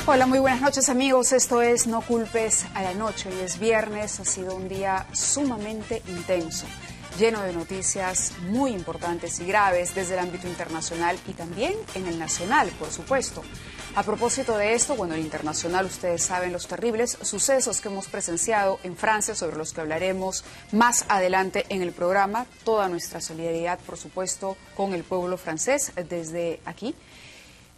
Hola, muy buenas noches amigos, esto es No Culpes a la Noche, hoy es viernes, ha sido un día sumamente intenso, lleno de noticias muy importantes y graves desde el ámbito internacional y también en el nacional, por supuesto. A propósito de esto, bueno, el internacional, ustedes saben los terribles sucesos que hemos presenciado en Francia, sobre los que hablaremos más adelante en el programa. Toda nuestra solidaridad, por supuesto, con el pueblo francés desde aquí.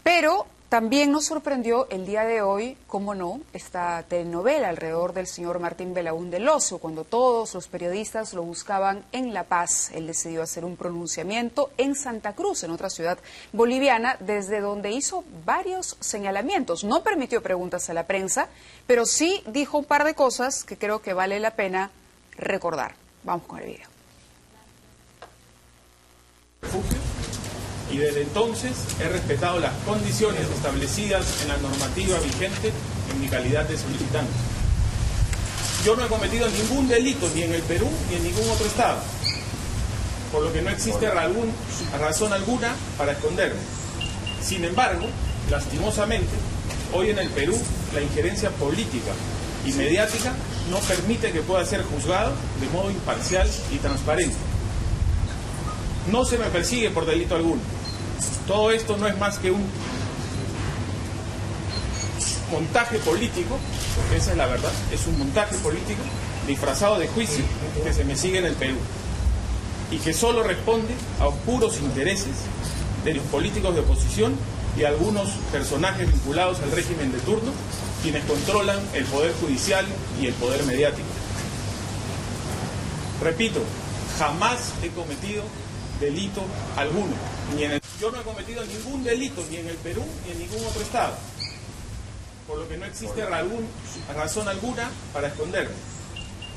Pero también nos sorprendió el día de hoy, cómo no, esta telenovela alrededor del señor Martín Belaúnde Locio, cuando todos los periodistas lo buscaban en La Paz. Él decidió hacer un pronunciamiento en Santa Cruz, en otra ciudad boliviana, desde donde hizo varios señalamientos. No permitió preguntas a la prensa, pero sí dijo un par de cosas que creo que vale la pena recordar. Vamos con el video. Y desde entonces he respetado las condiciones establecidas en la normativa vigente en mi calidad de solicitante. Yo no he cometido ningún delito ni en el Perú ni en ningún otro estado, por lo que no existe razón alguna para esconderme. Sin embargo, lastimosamente, hoy en el Perú la injerencia política y mediática no permite que pueda ser juzgado de modo imparcial y transparente. No se me persigue por delito alguno. Todo esto no es más que un montaje político, porque esa es la verdad, es un montaje político disfrazado de juicio que se me sigue en el Perú y que solo responde a oscuros intereses de los políticos de oposición y algunos personajes vinculados al régimen de turno, quienes controlan el poder judicial y el poder mediático. Repito, jamás he cometido delito alguno. Yo no he cometido ningún delito ni en el Perú ni en ningún otro estado, por lo que no existe razón alguna para esconderme.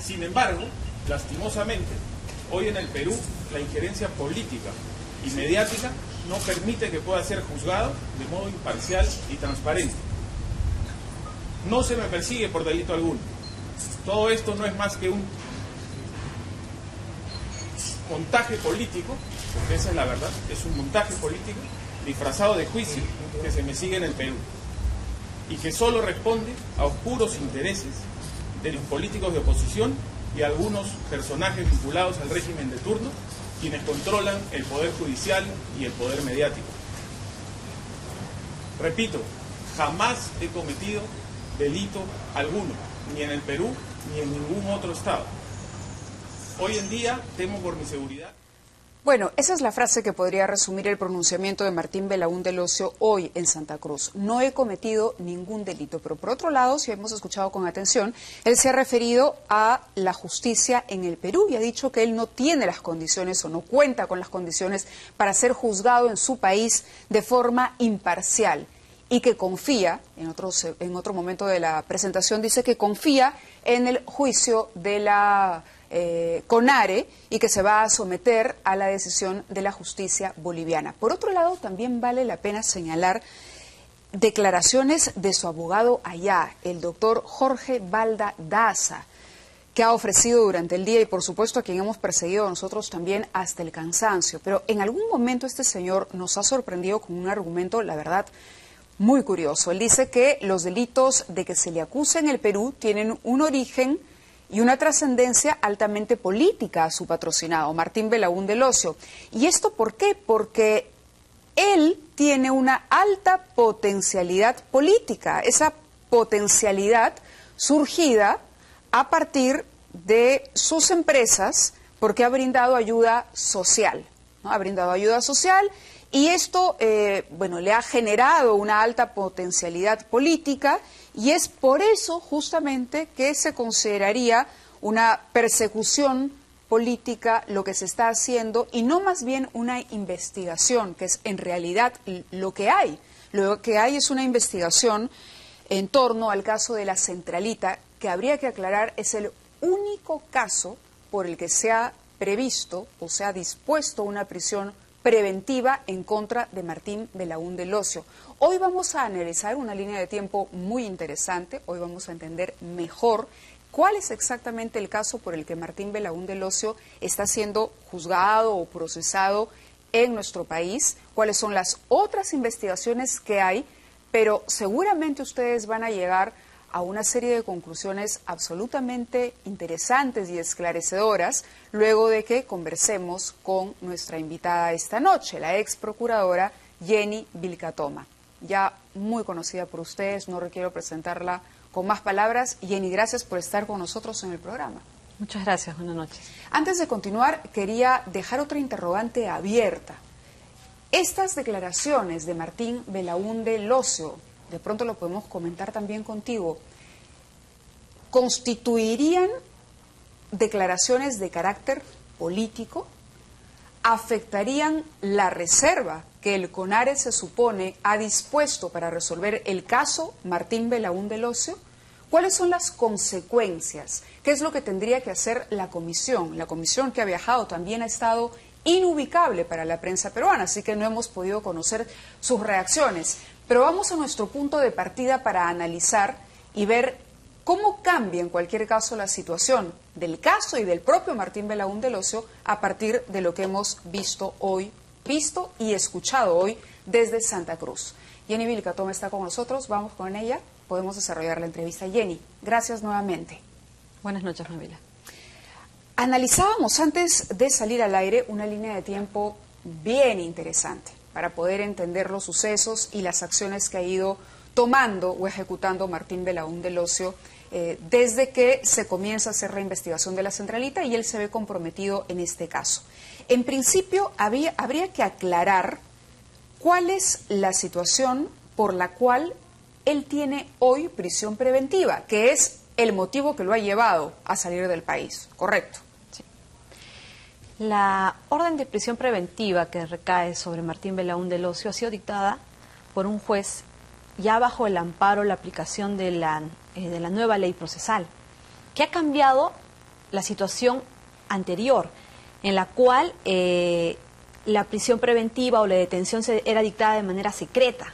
Sin embargo, lastimosamente, hoy en el Perú la injerencia política y mediática no permite que pueda ser juzgado de modo imparcial y transparente. No se me persigue por delito alguno. Todo esto no es más que un montaje político, porque esa es la verdad, es un montaje político disfrazado de juicio que se me sigue en el Perú y que solo responde a oscuros intereses de los políticos de oposición y algunos personajes vinculados al régimen de turno, quienes controlan el poder judicial y el poder mediático. Repito, jamás he cometido delito alguno, ni en el Perú ni en ningún otro estado. Hoy en día temo por mi seguridad. Bueno, esa es la frase que podría resumir el pronunciamiento de Martín Belaúnde Locio hoy en Santa Cruz. No he cometido ningún delito, pero por otro lado, si hemos escuchado con atención, él se ha referido a la justicia en el Perú y ha dicho que él no tiene las condiciones o no cuenta con las condiciones para ser juzgado en su país de forma imparcial y que confía, en otro momento de la presentación dice que confía en el juicio de la CONARE y que se va a someter a la decisión de la justicia boliviana. Por otro lado, también vale la pena señalar declaraciones de su abogado allá, el doctor Jorge Balda Daza, que ha ofrecido durante el día y por supuesto a quien hemos perseguido nosotros también hasta el cansancio. Pero en algún momento este señor nos ha sorprendido con un argumento, la verdad, muy curioso. Él dice que los delitos de que se le acusa en el Perú tienen un origen y una trascendencia altamente política a su patrocinado, Martín Belaúnde Locio. ¿Y esto por qué? Porque él tiene una alta potencialidad política, esa potencialidad surgida a partir de sus empresas porque ha brindado ayuda social, ¿no? Ha brindado ayuda social y esto, le ha generado una alta potencialidad política y es por eso justamente que se consideraría una persecución política lo que se está haciendo y no más bien una investigación, que es en realidad lo que hay. Lo que hay es una investigación en torno al caso de la Centralita, que habría que aclarar es el único caso por el que se ha previsto o se ha dispuesto una prisión preventiva en contra de Martín Belaúnde Locio. Hoy vamos a analizar una línea de tiempo muy interesante, hoy vamos a entender mejor cuál es exactamente el caso por el que Martín Belaúnde Locio está siendo juzgado o procesado en nuestro país, cuáles son las otras investigaciones que hay pero seguramente ustedes van a llegar a una serie de conclusiones absolutamente interesantes y esclarecedoras luego de que conversemos con nuestra invitada esta noche, la ex procuradora Jenny Vilcatoma, ya muy conocida por ustedes, no requiero presentarla con más palabras. Jenny, gracias por estar con nosotros en el programa. Muchas gracias, buenas noches. Antes de continuar, quería dejar otra interrogante abierta. Estas declaraciones de Martín Belaúnde Locio, de pronto lo podemos comentar también contigo, ¿constituirían declaraciones de carácter político? ¿Afectarían la reserva que el CONARE se supone ha dispuesto para resolver el caso Martín Belaúnde Locio? ¿Cuáles son las consecuencias? ¿Qué es lo que tendría que hacer la comisión? La comisión que ha viajado también ha estado inubicable para la prensa peruana, así que no hemos podido conocer sus reacciones. Pero vamos a nuestro punto de partida para analizar y ver cómo cambia en cualquier caso la situación del caso y del propio Martín Belaúnde Locio a partir de lo que hemos visto y escuchado hoy desde Santa Cruz. Jenny Vilcatoma está con nosotros, vamos con ella, podemos desarrollar la entrevista. Jenny, gracias nuevamente. Buenas noches, Mavila. Analizábamos antes de salir al aire una línea de tiempo bien interesante para poder entender los sucesos y las acciones que ha ido tomando o ejecutando Martín Belaúnde Locio desde que se comienza a hacer la investigación de la centralita y él se ve comprometido en este caso. En principio, habría que aclarar cuál es la situación por la cual él tiene hoy prisión preventiva, que es el motivo que lo ha llevado a salir del país, ¿correcto? Sí. La orden de prisión preventiva que recae sobre Martín Belaúnde Locio ha sido dictada por un juez ya bajo el amparo, la aplicación de la nueva ley procesal, que ha cambiado la situación anterior, en la cual la prisión preventiva o la detención era dictada de manera secreta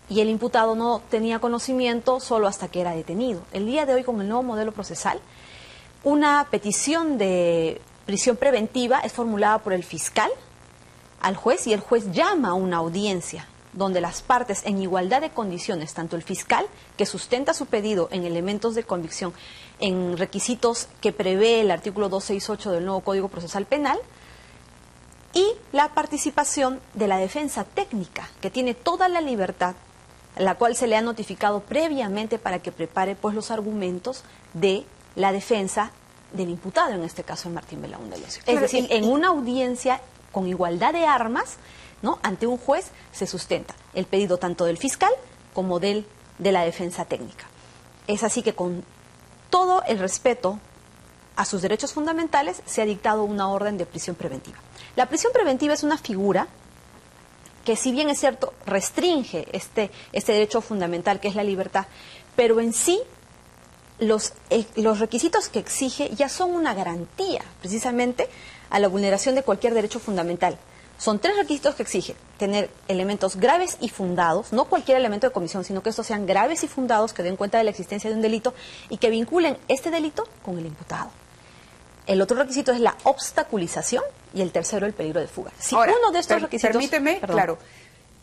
y el imputado no tenía conocimiento solo hasta que era detenido. El día de hoy, con el nuevo modelo procesal, una petición de prisión preventiva es formulada por el fiscal al juez y el juez llama a una audiencia donde las partes en igualdad de condiciones, tanto el fiscal, que sustenta su pedido en elementos de convicción, en requisitos que prevé el artículo 268 del nuevo Código Procesal Penal, y la participación de la defensa técnica, que tiene toda la libertad, la cual se le ha notificado previamente para que prepare pues los argumentos de la defensa del imputado, en este caso de Martín Belaúnde Locio. Es decir, en una audiencia con igualdad de armas, ¿no?, ante un juez se sustenta el pedido tanto del fiscal como de la defensa técnica. Es así que con todo el respeto a sus derechos fundamentales se ha dictado una orden de prisión preventiva. La prisión preventiva es una figura que, si bien es cierto, restringe este derecho fundamental que es la libertad, pero en sí los requisitos que exige ya son una garantía precisamente a la vulneración de cualquier derecho fundamental. Son 3 requisitos que exige: tener elementos graves y fundados, no cualquier elemento de comisión, sino que estos sean graves y fundados, que den cuenta de la existencia de un delito y que vinculen este delito con el imputado. El otro requisito es la obstaculización y el tercero el peligro de fuga. Si ahora, uno de estos requisitos... Permíteme, claro,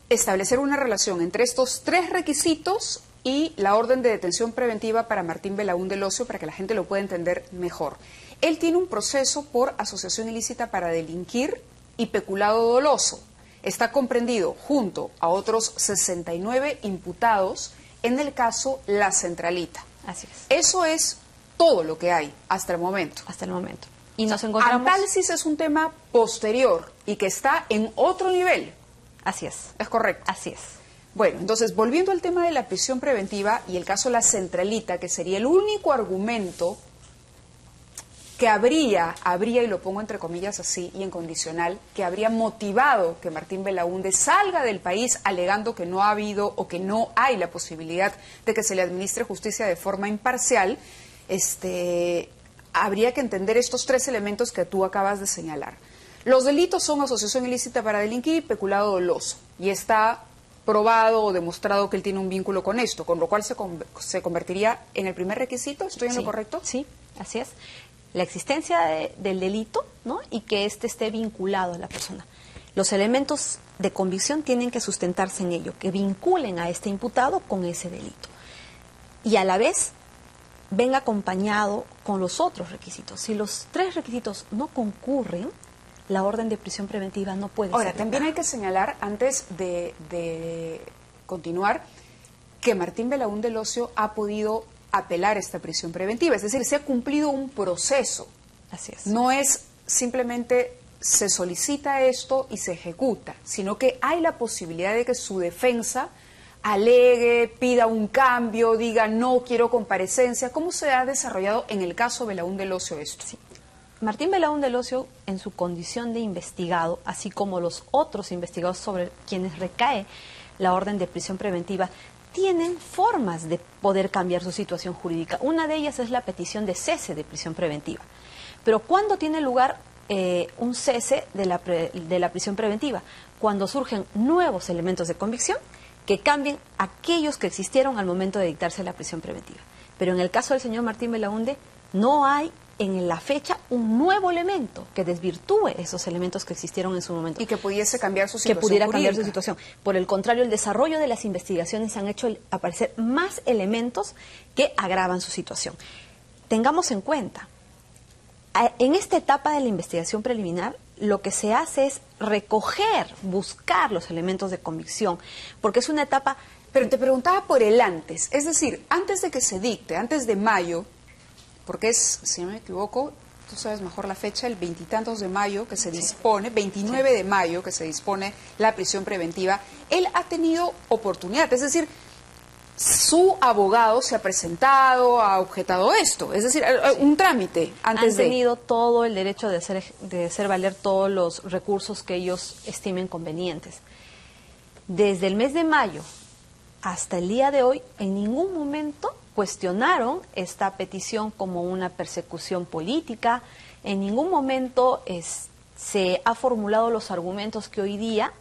establecer una relación entre estos 3 requisitos y la orden de detención preventiva para Martín Belaúnde Locio, para que la gente lo pueda entender mejor. Él tiene un proceso por asociación ilícita para delinquir y peculado doloso. Está comprendido junto a otros 69 imputados en el caso La Centralita. Así es. Eso es todo lo que hay hasta el momento. Hasta el momento. Y nos encontramos... Análisis es un tema posterior y que está en otro nivel. Así es. ¿Es correcto? Así es. Bueno, entonces, volviendo al tema de la prisión preventiva y el caso La Centralita, que sería el único argumento que habría, y lo pongo entre comillas así y en condicional, que habría motivado que Martín Belaúnde salga del país alegando que no ha habido o que no hay la posibilidad de que se le administre justicia de forma imparcial, habría que entender estos 3 elementos que tú acabas de señalar. Los delitos son asociación ilícita para delinquir y peculado doloso, y está probado o demostrado que él tiene un vínculo con esto, con lo cual se convertiría en el primer requisito. ¿Estoy en lo correcto? Sí, así es. La existencia del delito, ¿no?, y que éste esté vinculado a la persona. Los elementos de convicción tienen que sustentarse en ello, que vinculen a este imputado con ese delito. Y a la vez venga acompañado con los otros requisitos. Si los 3 requisitos no concurren, la orden de prisión preventiva no puede ser. Ahora, también hay que señalar, antes de continuar, que Martín Belaúnde Locio ha podido apelar esta prisión preventiva. Es decir, se ha cumplido un proceso. Así es. No es simplemente se solicita esto y se ejecuta, sino que hay la posibilidad de que su defensa alegue, pida un cambio, diga no quiero comparecencia. ¿Cómo se ha desarrollado en el caso Belaúnde Locio esto? Sí. Martín Belaúnde Locio, en su condición de investigado, así como los otros investigados sobre quienes recae la orden de prisión preventiva, tienen formas de poder cambiar su situación jurídica. Una de ellas es la petición de cese de prisión preventiva. Pero ¿cuándo tiene lugar un cese de la prisión preventiva? Cuando surgen nuevos elementos de convicción que cambien aquellos que existieron al momento de dictarse la prisión preventiva. Pero en el caso del señor Martín Belaúnde no hay en la fecha un nuevo elemento que desvirtúe esos elementos que existieron en su momento. Y que pudiese cambiar su situación que pudiera jurídica. cambiar su situación. Por el contrario, el desarrollo de las investigaciones han hecho aparecer más elementos que agravan su situación. Tengamos en cuenta, en esta etapa de la investigación preliminar, lo que se hace es recoger, buscar los elementos de convicción, porque es una etapa... Pero te preguntaba por el antes, es decir, antes de que se dicte, antes de mayo, porque es, si no me equivoco, tú sabes mejor la fecha, el 20 y tantos de mayo que se dispone, 29 de mayo que se dispone la prisión preventiva, él ha tenido oportunidad, es decir, su abogado se ha presentado, ha objetado esto, es decir, un trámite antes Han tenido todo el derecho de hacer valer todos los recursos que ellos estimen convenientes. Desde el mes de mayo hasta el día de hoy, en ningún momento cuestionaron esta petición como una persecución política, en ningún momento se ha formulado los argumentos que hoy día,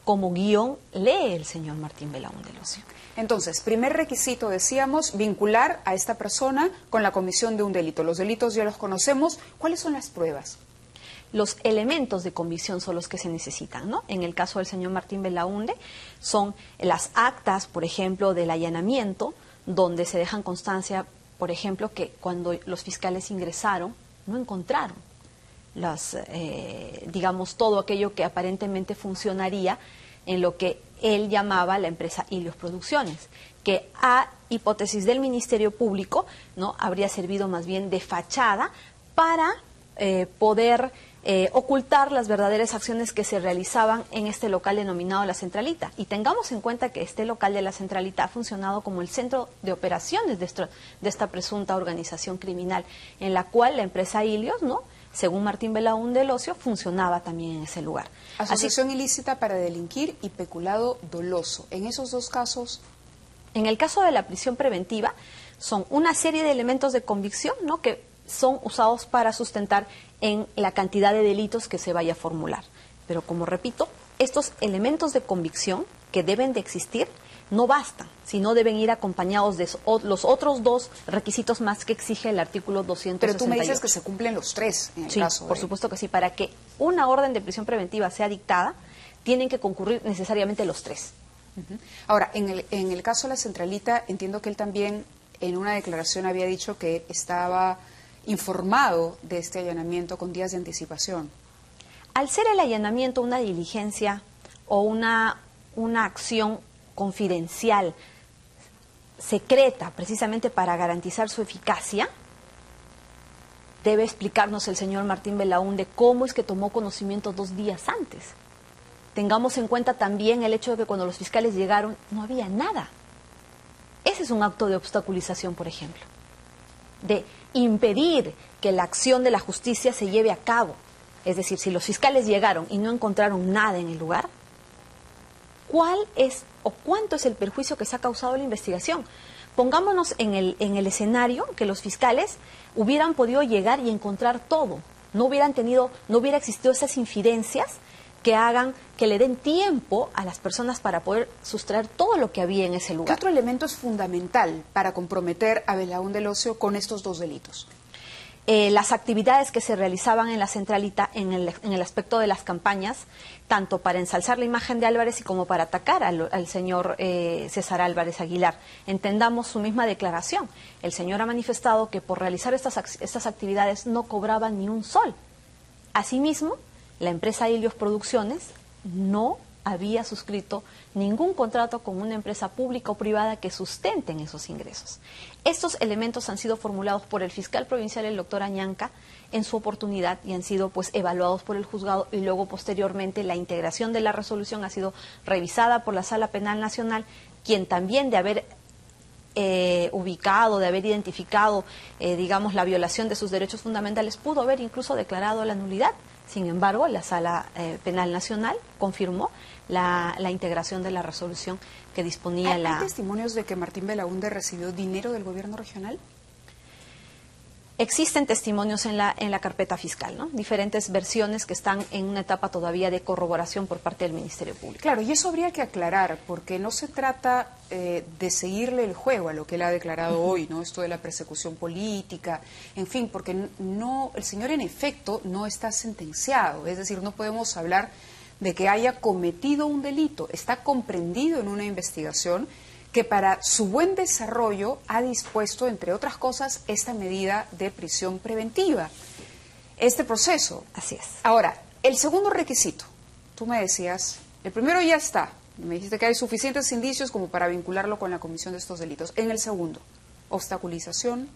como guión, lee el señor Martín Belaúnde Locio. Entonces, primer requisito, decíamos, vincular a esta persona con la comisión de un delito. Los delitos ya los conocemos. ¿Cuáles son las pruebas? Los elementos de convicción son los que se necesitan, ¿no? En el caso del señor Martín Belaúnde, son las actas, por ejemplo, del allanamiento, donde se dejan constancia, por ejemplo, que cuando los fiscales ingresaron, no encontraron digamos, todo aquello que aparentemente funcionaría en lo que él llamaba la empresa Ilios Producciones, que a hipótesis del Ministerio Público, ¿no?, habría servido más bien de fachada para poder ocultar las verdaderas acciones que se realizaban en este local denominado La Centralita. Y tengamos en cuenta que este local de La Centralita ha funcionado como el centro de operaciones de esta presunta organización criminal, en la cual la empresa Ilios, ¿no?, según Martín Belaúnde Locio, funcionaba también en ese lugar. Asociación ilícita para delinquir y peculado doloso. En esos dos casos... En el caso de la prisión preventiva, son una serie de elementos de convicción, ¿no?, que son usados para sustentar en la cantidad de delitos que se vaya a formular. Pero como repito, estos elementos de convicción que deben de existir no bastan, sino deben ir acompañados de los otros 2 requisitos más que exige el artículo 268. Pero tú me dices que se cumplen los 3 en el caso. Sí, por supuesto que sí. Para que una orden de prisión preventiva sea dictada, tienen que concurrir necesariamente los 3. Ahora, en el caso de La Centralita, entiendo que él también en una declaración había dicho que estaba informado de este allanamiento con días de anticipación. Al ser el allanamiento una diligencia o una acción confidencial, secreta, precisamente para garantizar su eficacia, debe explicarnos el señor Martín Belaúnde cómo es que tomó conocimiento 2 días antes. Tengamos en cuenta también el hecho de que cuando los fiscales llegaron no había nada. Ese es un acto de obstaculización, por ejemplo, de impedir que la acción de la justicia se lleve a cabo. Es decir, si los fiscales llegaron y no encontraron nada en el lugar, ¿cuál es o cuánto es el perjuicio que se ha causado la investigación? Pongámonos en el escenario que los fiscales hubieran podido llegar y encontrar todo. No hubiera existido esas infidencias que hagan, que le den tiempo a las personas para poder sustraer todo lo que había en ese lugar. ¿Qué otro elemento es fundamental para comprometer a Belaúnde Locio con estos 2 delitos? las actividades que se realizaban en la centralita en el aspecto de las campañas, tanto para ensalzar la imagen de Álvarez y como para atacar al señor César Álvarez Aguilar. Entendamos su misma declaración. El señor ha manifestado que por realizar estas actividades no cobraba ni un sol. Asimismo, la empresa Ilios Producciones no había suscrito ningún contrato con una empresa pública o privada que sustenten esos ingresos. Estos elementos han sido formulados por el fiscal provincial, el doctor Añanca, en su oportunidad y han sido pues evaluados por el juzgado, y luego posteriormente la integración de la resolución ha sido revisada por la Sala Penal Nacional, quien también de haber ubicado, de haber identificado, digamos, la violación de sus derechos fundamentales, pudo haber incluso declarado la nulidad. Sin embargo, la Sala Penal Nacional confirmó la integración de la resolución que disponía ¿Hay testimonios de que Martín Belaúnde recibió dinero del gobierno regional? Existen testimonios en la carpeta fiscal, ¿no? Diferentes versiones que están en una etapa todavía de corroboración por parte del Ministerio Público. Claro, y eso habría que aclarar, porque no se trata de seguirle el juego a lo que él ha declarado hoy, ¿no? Esto de la persecución política, en fin, porque no, el señor en efecto no está sentenciado, es decir, no podemos hablar de que haya cometido un delito, está comprendido en una investigación que para su buen desarrollo ha dispuesto, entre otras cosas, esta medida de prisión preventiva, este proceso. Así es. Ahora, el segundo requisito, tú me decías, el primero ya está, me dijiste que hay suficientes indicios como para vincularlo con la comisión de estos delitos. En el segundo, obstaculización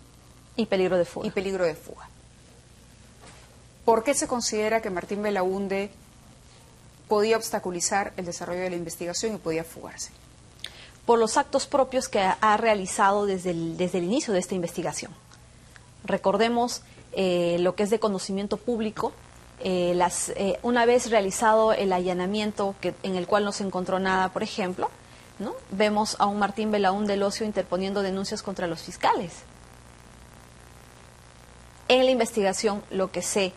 y peligro de fuga. Y peligro de fuga. ¿Por qué se considera que Martín Belaúnde podía obstaculizar el desarrollo de la investigación y podía fugarse? Por los actos propios que ha realizado desde el inicio de esta investigación. Recordemos lo que es de conocimiento público, una vez realizado el allanamiento en el cual no se encontró nada, por ejemplo, ¿no? Vemos a un Martín Belaúnde Locio interponiendo denuncias contra los fiscales. En la investigación lo que se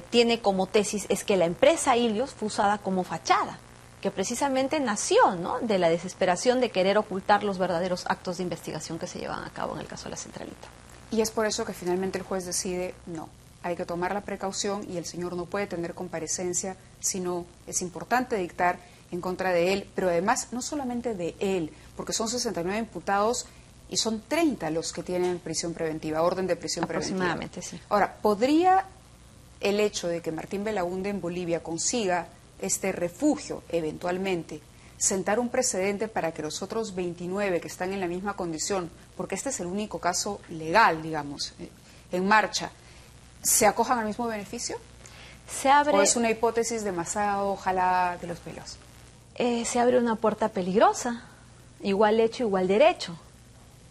tiene como tesis es que la empresa Ilios fue usada como fachada, que precisamente nació, ¿no?, de la desesperación de querer ocultar los verdaderos actos de investigación que se llevan a cabo en el caso de la centralita. Y es por eso que finalmente el juez decide, no, hay que tomar la precaución y el señor no puede tener comparecencia, sino es importante dictar en contra de él, pero además no solamente de él, porque son 69 imputados y son 30 los que tienen prisión preventiva, orden de prisión preventiva. Aproximadamente, sí. Ahora, ¿podría el hecho de que Martín Belaúnde en Bolivia consiga este refugio, eventualmente, sentar un precedente para que los otros 29 que están en la misma condición, porque este es el único caso legal, digamos, en marcha, se acojan al mismo beneficio? ¿O es una hipótesis demasiado ojalá de los pelos? Se abre una puerta peligrosa, igual hecho, igual derecho.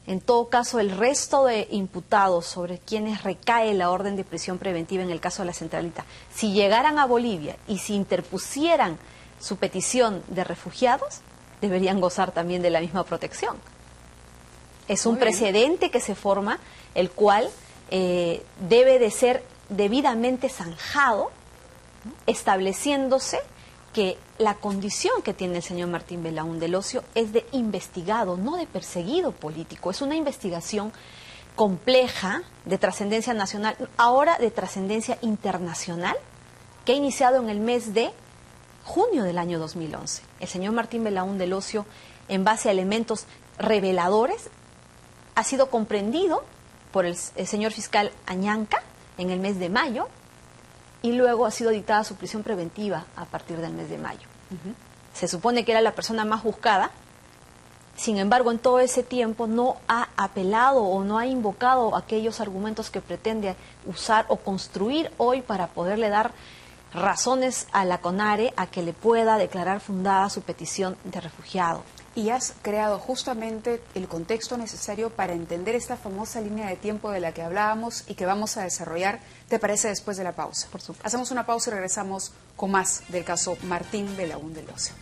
En todo caso, el resto de imputados sobre quienes recae la orden de prisión preventiva en el caso de la centralita, si llegaran a Bolivia y si interpusieran su petición de refugiados, deberían gozar también de la misma protección. Es un precedente que se forma, el cual debe de ser debidamente zanjado, ¿no?, estableciéndose que la condición que tiene el señor Martín Belaúnde Locio es de investigado, no de perseguido político. Es una investigación compleja, de trascendencia nacional, ahora de trascendencia internacional, que ha iniciado en el mes de junio del año 2011. El señor Martín Belaúnde Locio, en base a elementos reveladores, ha sido comprendido por el señor fiscal Añanca en el mes de mayo, y luego ha sido dictada su prisión preventiva a partir del mes de mayo. Se supone que era la persona más buscada, sin embargo, en todo ese tiempo no ha apelado o no ha invocado aquellos argumentos que pretende usar o construir hoy para poderle dar razones a la CONARE a que le pueda declarar fundada su petición de refugiado. Y has creado justamente el contexto necesario para entender esta famosa línea de tiempo de la que hablábamos y que vamos a desarrollar, ¿te parece?, después de la pausa. Por supuesto. Hacemos una pausa y regresamos con más del caso Martín Belaúnde Locio.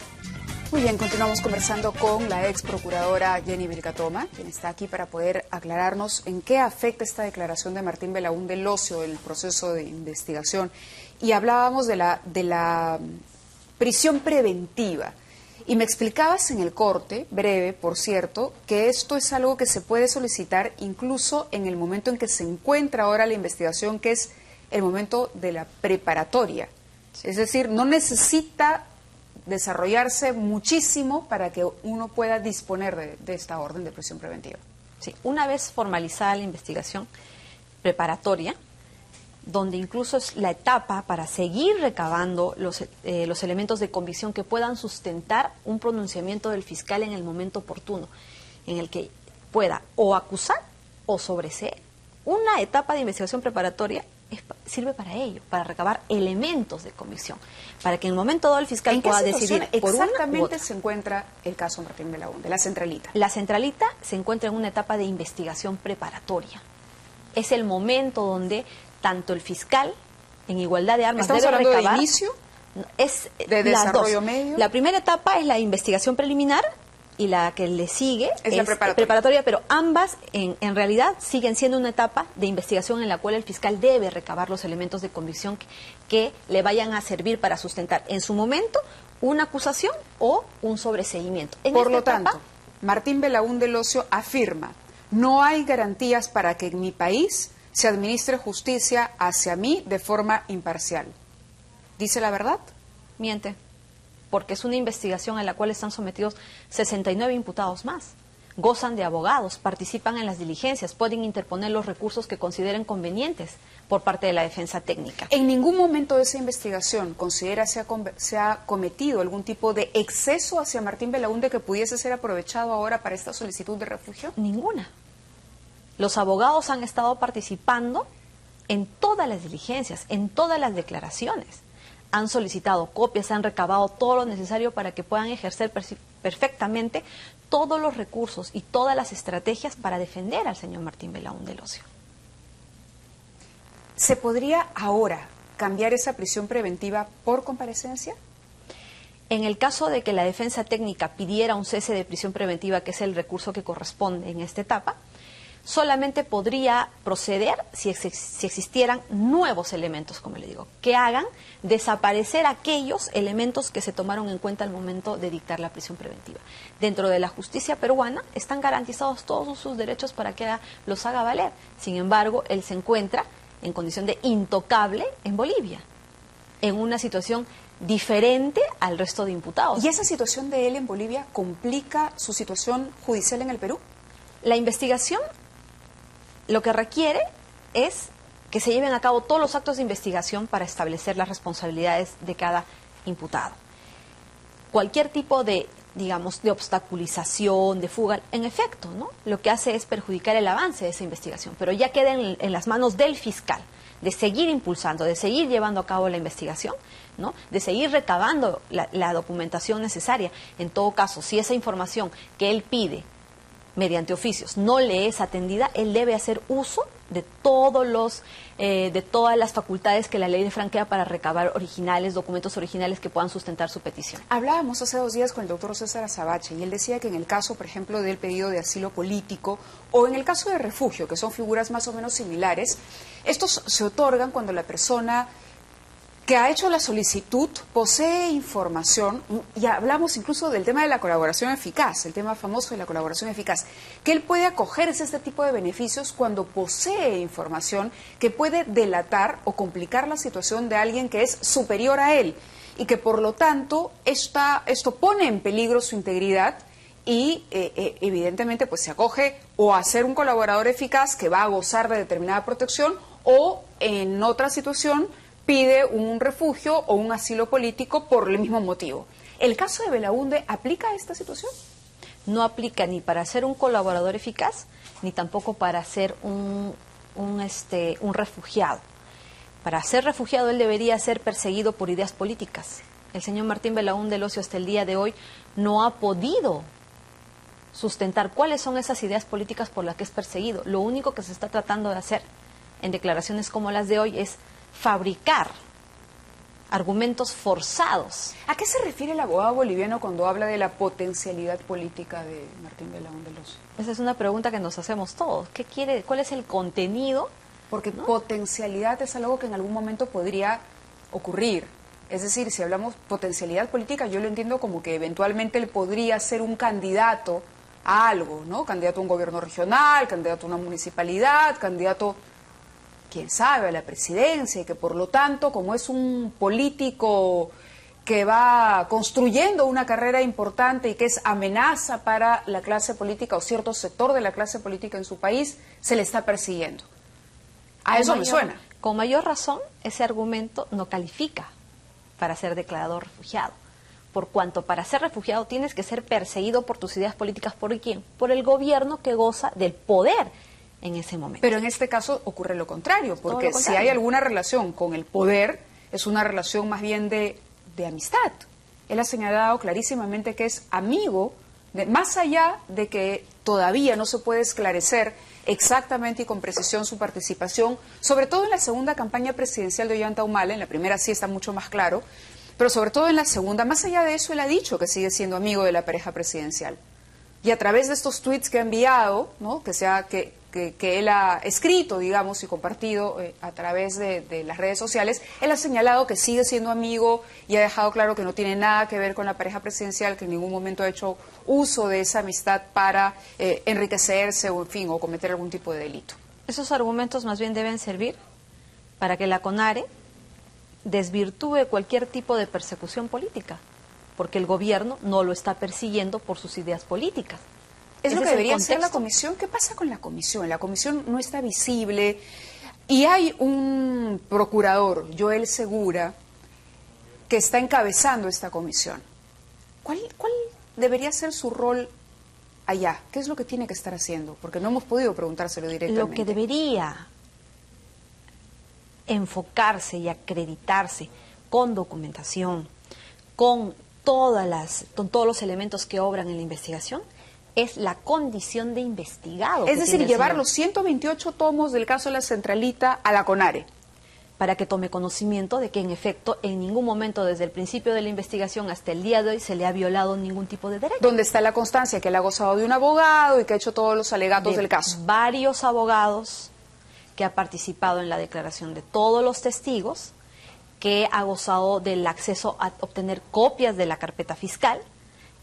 Muy bien, continuamos conversando con la ex procuradora Jenny Vilcatoma, quien está aquí para poder aclararnos en qué afecta esta declaración de Martín Belaúnde Locio el proceso de investigación. Y hablábamos de la prisión preventiva. Y me explicabas en el corte, breve, por cierto, que esto es algo que se puede solicitar incluso en el momento en que se encuentra ahora la investigación, que es el momento de la preparatoria. Es decir, no necesita desarrollarse muchísimo para que uno pueda disponer de esta orden de prisión preventiva. Sí, una vez formalizada la investigación preparatoria, donde incluso es la etapa para seguir recabando los elementos de convicción que puedan sustentar un pronunciamiento del fiscal en el momento oportuno, en el que pueda o acusar o sobreseer. Una etapa de investigación preparatoria sirve para ello, para recabar elementos de convicción, para que en el momento dado el fiscal pueda decidir por una u exactamente otra. se encuentra el caso Martín Belaúnde, la centralita? La centralita se encuentra en una etapa de investigación preparatoria. Es el momento donde tanto el fiscal, en igualdad de armas, ¿Estamos debe hablando recabar, de inicio? Es ¿De las desarrollo dos. medio? La primera etapa es la investigación preliminar y la que le sigue Es la preparatoria, pero ambas en realidad siguen siendo una etapa de investigación en la cual el fiscal debe recabar los elementos de convicción que le vayan a servir para sustentar en su momento una acusación o un sobreseimiento. Por lo tanto, Martín Belaúnde Locio afirma: no hay garantías para que en mi país se administre justicia hacia mí de forma imparcial. ¿Dice la verdad? Miente, porque es una investigación en la cual están sometidos 69 imputados más. Gozan de abogados, participan en las diligencias, pueden interponer los recursos que consideren convenientes por parte de la defensa técnica. ¿En ningún momento de esa investigación considera se ha cometido algún tipo de exceso hacia Martín Belaúnde que pudiese ser aprovechado ahora para esta solicitud de refugio? Ninguna. Los abogados han estado participando en todas las diligencias, en todas las declaraciones. Han solicitado copias, han recabado todo lo necesario para que puedan ejercer perfectamente todos los recursos y todas las estrategias para defender al señor Martín Belaúnde Locio. ¿Se podría ahora cambiar esa prisión preventiva por comparecencia? En el caso de que la defensa técnica pidiera un cese de prisión preventiva, que es el recurso que corresponde en esta etapa, solamente podría proceder si existieran nuevos elementos, como le digo, que hagan desaparecer aquellos elementos que se tomaron en cuenta al momento de dictar la prisión preventiva. Dentro de la justicia peruana están garantizados todos sus derechos para que los haga valer. Sin embargo, él se encuentra en condición de intocable en Bolivia, en una situación diferente al resto de imputados. ¿Y esa situación de él en Bolivia complica su situación judicial en el Perú? La investigación lo que requiere es que se lleven a cabo todos los actos de investigación para establecer las responsabilidades de cada imputado. Cualquier tipo de, digamos, de obstaculización, de fuga, en efecto, ¿no? Lo que hace es perjudicar el avance de esa investigación, pero ya queda en las manos del fiscal de seguir impulsando, de seguir llevando a cabo la investigación, ¿no? De seguir recabando la documentación necesaria. En todo caso, si esa información que él pide mediante oficios no le es atendida, él debe hacer uso de de todas las facultades que la ley le franquea para recabar documentos originales que puedan sustentar su petición. Hablábamos hace 2 días con el doctor César Azabache y él decía que en el caso, por ejemplo, del pedido de asilo político o en el caso de refugio, que son figuras más o menos similares, estos se otorgan cuando la persona que ha hecho la solicitud posee información, y hablamos incluso del tema de la colaboración eficaz, el tema famoso de la colaboración eficaz, que él puede acogerse a este tipo de beneficios cuando posee información que puede delatar o complicar la situación de alguien que es superior a él y que por lo tanto esto pone en peligro su integridad y evidentemente pues se acoge o a ser un colaborador eficaz que va a gozar de determinada protección o en otra situación pide un refugio o un asilo político por el mismo motivo. ¿El caso de Belaúnde aplica a esta situación? No aplica ni para ser un colaborador eficaz, ni tampoco para ser un refugiado. Para ser refugiado él debería ser perseguido por ideas políticas. El señor Martín Belaúnde Locio hasta el día de hoy no ha podido sustentar cuáles son esas ideas políticas por las que es perseguido. Lo único que se está tratando de hacer en declaraciones como las de hoy es fabricar argumentos forzados. ¿A qué se refiere el abogado boliviano cuando habla de la potencialidad política de Martín Belaúnde Locio? Esa es una pregunta que nos hacemos todos. ¿Qué quiere? ¿Cuál es el contenido? Porque ¿no? potencialidad es algo que en algún momento podría ocurrir, Es decir, si hablamos potencialidad política, yo lo entiendo como que eventualmente él podría ser un candidato a algo, ¿no? Candidato a un gobierno regional, candidato a una municipalidad, candidato, quién sabe, a la presidencia, y que por lo tanto, como es un político que va construyendo una carrera importante y que es amenaza para la clase política o cierto sector de la clase política en su país, se le está persiguiendo. A eso me suena. Con mayor razón, ese argumento no califica para ser declarado refugiado. Por cuanto para ser refugiado tienes que ser perseguido por tus ideas políticas. ¿Por quién? Por el gobierno que goza del poder en ese momento. Pero en este caso ocurre lo contrario, porque si hay alguna relación con el poder, es una relación más bien de amistad. Él ha señalado clarísimamente que es amigo, más allá de que todavía no se puede esclarecer exactamente y con precisión su participación, sobre todo en la segunda campaña presidencial de Ollanta Humala. En la primera sí está mucho más claro, pero sobre todo en la segunda, más allá de eso, él ha dicho que sigue siendo amigo de la pareja presidencial. Y a través de estos tweets que ha enviado, ¿no? que él ha escrito, digamos, y compartido a través de las redes sociales, él ha señalado que sigue siendo amigo y ha dejado claro que no tiene nada que ver con la pareja presidencial, que en ningún momento ha hecho uso de esa amistad para enriquecerse o, en fin, o cometer algún tipo de delito. Esos argumentos más bien deben servir para que la CONARE desvirtúe cualquier tipo de persecución política, porque el gobierno no lo está persiguiendo por sus ideas políticas. Es lo que debería hacer la comisión. ¿Qué pasa con la comisión? La comisión no está visible y hay un procurador, Joel Segura, que está encabezando esta comisión. ¿Cuál debería ser su rol allá? ¿Qué es lo que tiene que estar haciendo? Porque no hemos podido preguntárselo directamente. Lo que debería enfocarse y acreditarse con documentación, con todos los elementos que obran en la investigación, es la condición de investigado. Es decir, llevar los 128 tomos del caso de la Centralita a la CONARE. Para que tome conocimiento de que, en efecto, en ningún momento, desde el principio de la investigación hasta el día de hoy, se le ha violado ningún tipo de derecho. ¿Dónde está la constancia que él ha gozado de un abogado y que ha hecho todos los alegatos del caso? Varios abogados, que ha participado en la declaración de todos los testigos, que ha gozado del acceso a obtener copias de la carpeta fiscal,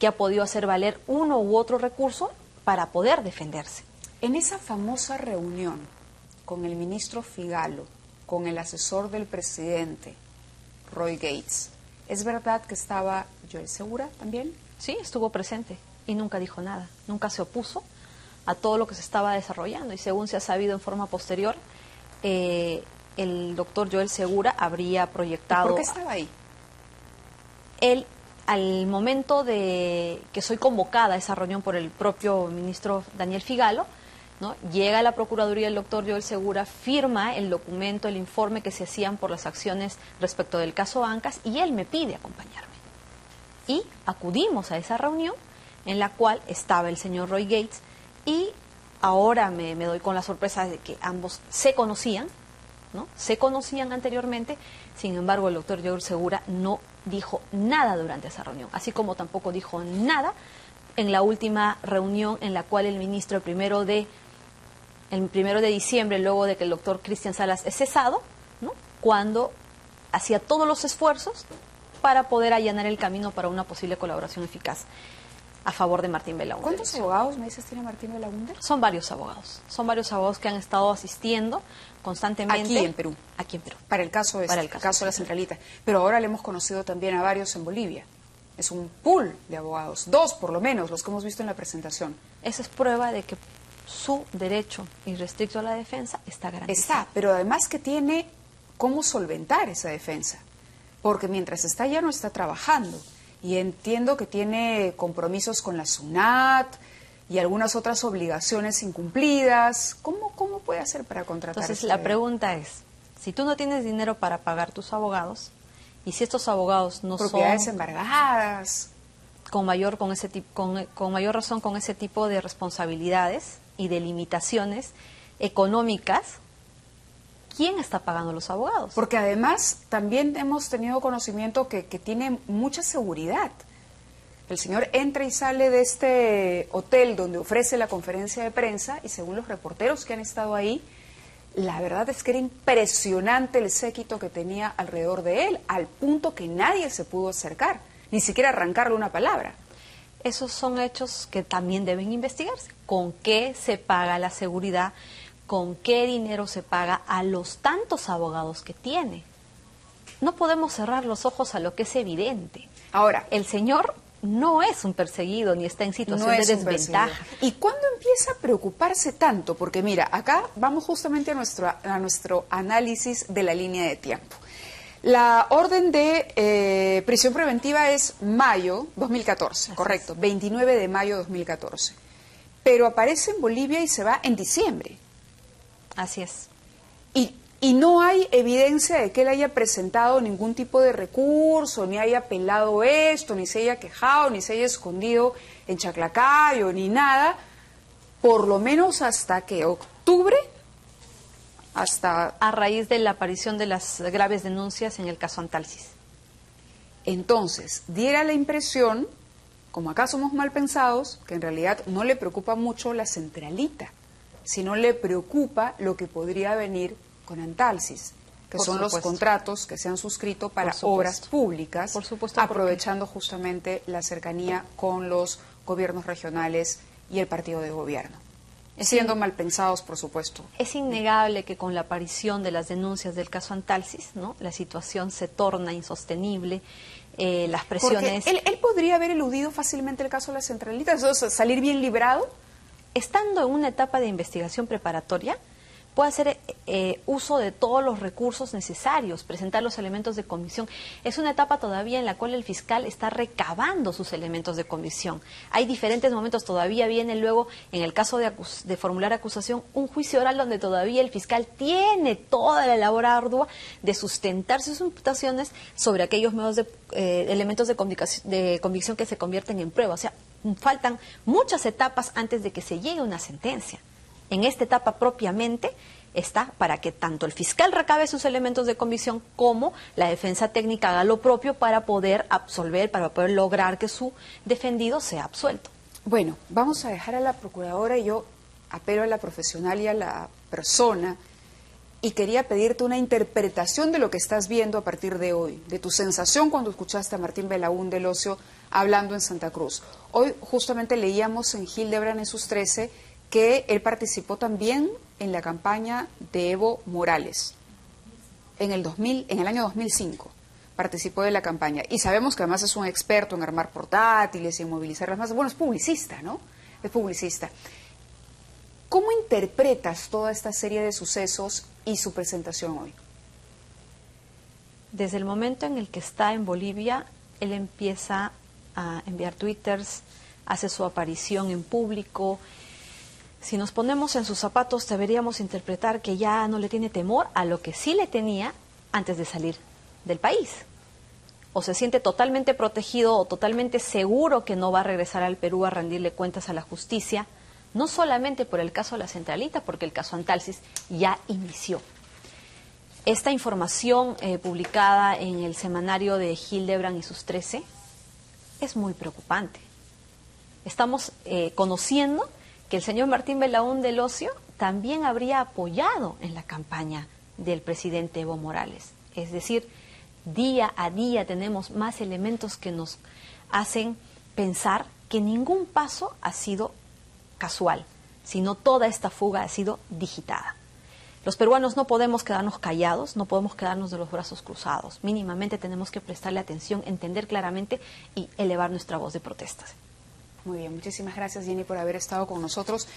que ha podido hacer valer uno u otro recurso para poder defenderse. En esa famosa reunión con el ministro Figalo, con el asesor del presidente, Roy Gates, ¿es verdad que estaba Joel Segura también? Sí, estuvo presente y nunca dijo nada, nunca se opuso a todo lo que se estaba desarrollando, y según se ha sabido en forma posterior, el doctor Joel Segura habría proyectado... ¿Por qué estaba ahí? Él, al momento de que soy convocada a esa reunión por el propio ministro Daniel Figalo, ¿no? Llega a la Procuraduría el doctor Joel Segura, firma el documento, el informe que se hacían por las acciones respecto del caso Ancas, y él me pide acompañarme. Y acudimos a esa reunión en la cual estaba el señor Roy Gates, y ahora me doy con la sorpresa de que ambos se conocían, ¿no? Se conocían anteriormente. Sin embargo, el doctor Joel Segura no dijo nada durante esa reunión, así como tampoco dijo nada en la última reunión en la cual el ministro, el primero de diciembre, luego de que el doctor Cristian Salas es cesado, ¿no? Cuando hacía todos los esfuerzos para poder allanar el camino para una posible colaboración eficaz a favor de Martín Belaúnde. ¿Cuántos abogados me dices tiene Martín Belaúnde? Son varios abogados que han estado asistiendo constantemente. Aquí en Perú. Aquí en Perú. Para el caso de la Centralita. Pero ahora le hemos conocido también a varios en Bolivia. Es un pool de abogados, 2 por lo menos, los que hemos visto en la presentación. Esa es prueba de que su derecho irrestricto a la defensa está garantizado. Está, pero además que tiene cómo solventar esa defensa. Porque mientras está allá no está trabajando. Y entiendo que tiene compromisos con la SUNAT y algunas otras obligaciones incumplidas. ¿Cómo puede hacer para contratar? Entonces, la pregunta es, si tú no tienes dinero para pagar tus abogados, y si estos abogados no son... Propiedades embargadas. Con mayor razón con ese tipo de responsabilidades y de limitaciones económicas, ¿quién está pagando los abogados? Porque además también hemos tenido conocimiento que tiene mucha seguridad. El señor entra y sale de este hotel donde ofrece la conferencia de prensa y según los reporteros que han estado ahí, la verdad es que era impresionante el séquito que tenía alrededor de él, al punto que nadie se pudo acercar, ni siquiera arrancarle una palabra. Esos son hechos que también deben investigarse. ¿Con qué se paga la seguridad? ¿Con qué dinero se paga a los tantos abogados que tiene? No podemos cerrar los ojos a lo que es evidente. Ahora, el señor no es un perseguido ni está en situación de desventaja. ¿Y cuándo empieza a preocuparse tanto? Porque mira, acá vamos justamente a nuestro análisis de la línea de tiempo. La orden de prisión preventiva es mayo 2014, correcto, 29 de mayo 2014. Pero aparece en Bolivia y se va en diciembre. Así es. Y no hay evidencia de que él haya presentado ningún tipo de recurso, ni haya apelado esto, ni se haya quejado, ni se haya escondido en Chaclacayo, ni nada, por lo menos hasta que octubre, hasta... A raíz de la aparición de las graves denuncias en el caso Antalsis. Entonces, diera la impresión, como acá somos mal pensados, que en realidad no le preocupa mucho la centralita, sino le preocupa lo que podría venir con Antalsis, que son los contratos que se han suscrito para obras públicas, aprovechando justamente la cercanía con los gobiernos regionales y el partido de gobierno. Siendo mal pensados, por supuesto. Es innegable que con la aparición de las denuncias del caso Antalsis, ¿no?, la situación se torna insostenible, las presiones... Porque él podría haber eludido fácilmente el caso de la centralita, salir bien librado. Estando en una etapa de investigación preparatoria, puede hacer uso de todos los recursos necesarios, presentar los elementos de convicción. Es una etapa todavía en la cual el fiscal está recabando sus elementos de convicción. Hay diferentes momentos, todavía viene luego, en el caso de formular acusación, un juicio oral donde todavía el fiscal tiene toda la labor ardua de sustentar sus imputaciones sobre aquellos elementos de convicción que se convierten en prueba. O sea, faltan muchas etapas antes de que se llegue a una sentencia. En esta etapa propiamente está para que tanto el fiscal recabe sus elementos de convicción como la defensa técnica haga lo propio para poder absolver, para poder lograr que su defendido sea absuelto. Bueno, vamos a dejar a la procuradora, y yo apelo a la profesional y a la persona, y quería pedirte una interpretación de lo que estás viendo a partir de hoy, de tu sensación cuando escuchaste a Martín Belaúnde Locio hablando en Santa Cruz. Hoy justamente leíamos en Hildebrand en sus 13 que él participó también en la campaña de Evo Morales. En el año 2005 participó de la campaña. Y sabemos que además es un experto en armar portátiles y en movilizar las masas. Bueno, es publicista, ¿no? Es publicista. ¿Cómo interpretas toda esta serie de sucesos y su presentación hoy? Desde el momento en el que está en Bolivia, él empieza a enviar twitters, hace su aparición en público. Si nos ponemos en sus zapatos, deberíamos interpretar que ya no le tiene temor a lo que sí le tenía antes de salir del país. O se siente totalmente protegido o totalmente seguro que no va a regresar al Perú a rendirle cuentas a la justicia, no solamente por el caso de la centralita, porque el caso Antalsis ya inició. Esta información publicada en el semanario de Hildebrand y sus 13 es muy preocupante. Estamos conociendo que el señor Martín Belaúnde Locio también habría apoyado en la campaña del presidente Evo Morales. Es decir, día a día tenemos más elementos que nos hacen pensar que ningún paso ha sido casual, sino toda esta fuga ha sido digitada. Los peruanos no podemos quedarnos callados, no podemos quedarnos de los brazos cruzados. Mínimamente tenemos que prestarle atención, entender claramente y elevar nuestra voz de protestas. Muy bien, muchísimas gracias, Jenny, por haber estado con nosotros.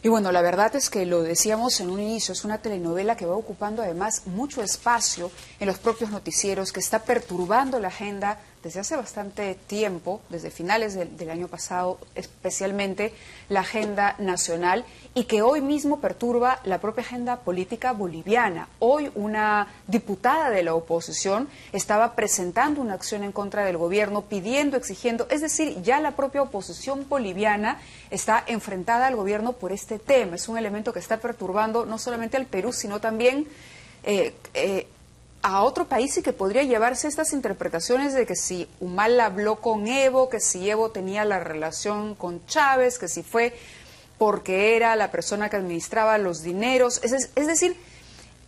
Y bueno, la verdad es que lo decíamos en un inicio, es una telenovela que va ocupando además mucho espacio en los propios noticieros, que está perturbando la agenda desde hace bastante tiempo, desde finales del año pasado, especialmente la agenda nacional, y que hoy mismo perturba la propia agenda política boliviana. Hoy una diputada de la oposición estaba presentando una acción en contra del gobierno, pidiendo, exigiendo, es decir, ya la propia oposición boliviana está enfrentada al gobierno por este tema. Es un elemento que está perturbando no solamente al Perú, sino también a otro país, y que podría llevarse estas interpretaciones de que si Humala habló con Evo, que si Evo tenía la relación con Chávez, que si fue porque era la persona que administraba los dineros. Es decir,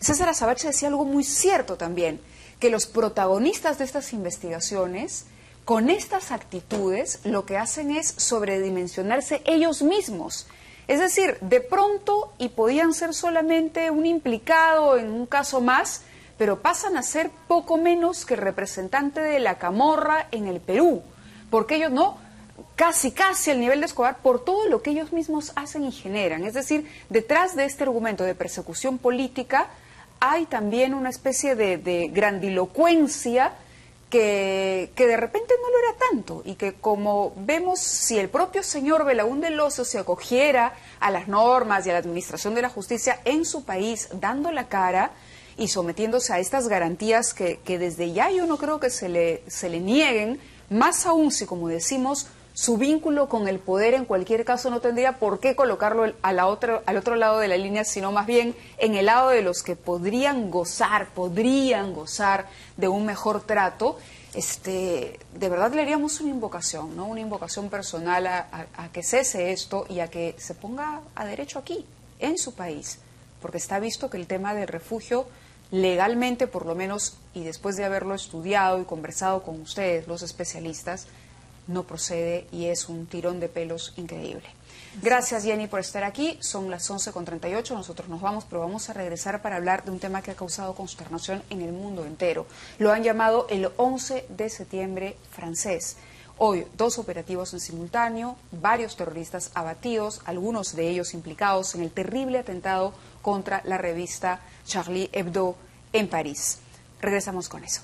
César Azabache decía algo muy cierto también, que los protagonistas de estas investigaciones, con estas actitudes, lo que hacen es sobredimensionarse ellos mismos. Es decir, de pronto, y podían ser solamente un implicado en un caso más, pero pasan a ser poco menos que el representante de la camorra en el Perú, porque ellos no, casi al nivel de Escobar, por todo lo que ellos mismos hacen y generan. Es decir, detrás de este argumento de persecución política hay también una especie de grandilocuencia que de repente no lo era tanto, y que, como vemos, si el propio señor Belaúnde Lozo se acogiera a las normas y a la administración de la justicia en su país, dando la cara y sometiéndose a estas garantías que desde ya yo no creo que se le nieguen, más aún si, como decimos, su vínculo con el poder en cualquier caso no tendría por qué colocarlo al otro lado de la línea, sino más bien en el lado de los que podrían gozar de un mejor trato. De verdad le haríamos una invocación, ¿no? Una invocación personal a que cese esto y a que se ponga a derecho aquí, en su país, porque está visto que el tema del refugio, legalmente por lo menos, y después de haberlo estudiado y conversado con ustedes, los especialistas, no procede y es un tirón de pelos increíble. Gracias, Jenny, por estar aquí. Son las 11:38, nosotros nos vamos, pero vamos a regresar para hablar de un tema que ha causado consternación en el mundo entero. Lo han llamado el 11 de septiembre francés. Hoy, 2 operativos en simultáneo, varios terroristas abatidos, algunos de ellos implicados en el terrible atentado contra la revista Charlie Hebdo en París. Regresamos con eso.